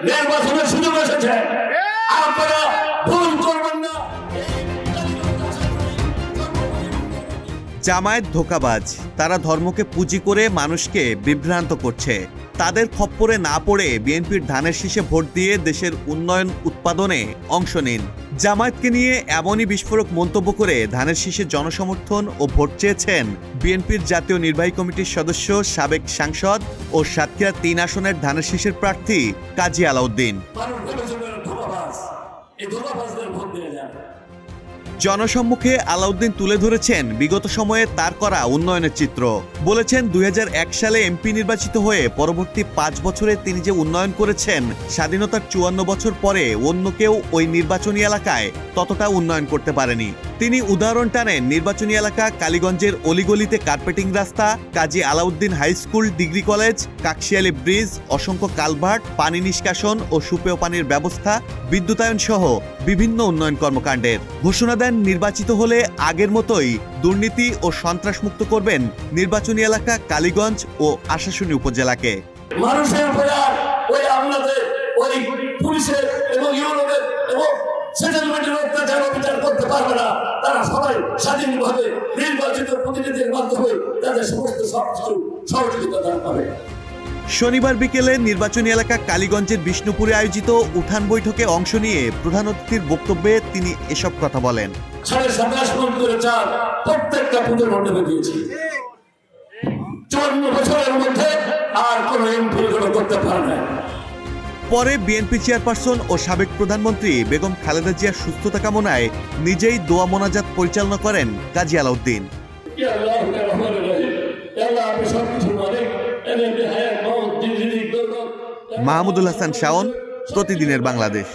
নির্বাচনের সুযোগ এসেছে, আপনারা ভুল করবেন না। জামায়াত ধোঁকাবাজ, তারা ধর্মকে পুঁজি করে মানুষকে বিভ্রান্ত করছে। তাদের খপ্পরে না পড়ে বিএনপির ধানের শীষে ভোট দিয়ে দেশের উন্নয়ন উৎপাদনে অংশ নিন। জামায়াতকে নিয়ে এমনই বিস্ফোরক মন্তব্য করে ধানের শীষে জনসমর্থন ও ভোট চেয়েছেন বিএনপির জাতীয় নির্বাহী কমিটির সদস্য, সাবেক সাংসদ ও সাতক্ষীরা ৩ আসনের ধানের শীষের প্রার্থী কাজী আলাউদ্দিন। জনসম্মুখে আলাউদ্দিন তুলে ধরেছেন বিগত সময়ে তার করা উন্নয়নের চিত্র। বলেছেন ২০০১ সালে এমপি নির্বাচিত হয়ে পরবর্তী ৫ বছরে তিনি যে উন্নয়ন করেছেন, স্বাধীনতার ৫৪ বছর পরে অন্য কেউ ওই নির্বাচনী এলাকায় ততটা উন্নয়ন করতে পারেনি। তিনি উদাহরণ টানেন নির্বাচনী এলাকা কালীগঞ্জের অলিগলিতে কার্পেটিং রাস্তা, Kazi Alauddin high school, degree college, Kakshiyali bridge, অসংখ্য কালভার্ট, পানি নিষ্কাশন ও সুপেয় পানির ব্যবস্থা, বিদ্যুতায়ন সহ বিভিন্ন উন্নয়ন কর্মকাণ্ডের ঘোষণা দেন। নির্বাচিত হলে আগের মতোই দুর্নীতি ও সন্ত্রাসমুক্ত করবেন নির্বাচনী এলাকা কালীগঞ্জ ও আশাশুনি উপজেলাকে। মানুষের ওই আমলাদের, ওই পুলিশের এবং ইউরোপের এবং সেটেলমেন্টের অত্যাচার বিচার করতে পারবে না। তারা সবাই স্বাধীনভাবে নির্বাচিত প্রতিনিধির মাধ্যমে তাদের সমস্ত সবকিছু সহযোগিতা পাবে। শনিবার বিকেলে নির্বাচনী এলাকা কালীগঞ্জের বিষ্ণুপুরে আয়োজিত উঠান বৈঠকে অংশ নিয়ে প্রধান অতিথির বক্তব্যে তিনি এসব কথা বলেন। 27.5 মন করে চাল প্রত্যেকটা পুজোর মণ্ডপে দিয়েছি। 54 বছরের মধ্যে আর কোন এমপি করতে পারে না। পরে বিএনপি চেয়ারপারসন ও সাবেক প্রধানমন্ত্রী বেগম খালেদা জিয়ার সুস্থতা কামনায় নিজেই দোয়া মোনাজাত পরিচালনা করেন কাজী আলাউদ্দিন। মাহমুদুল হাসান শাওন, প্রতিদিনের বাংলাদেশ।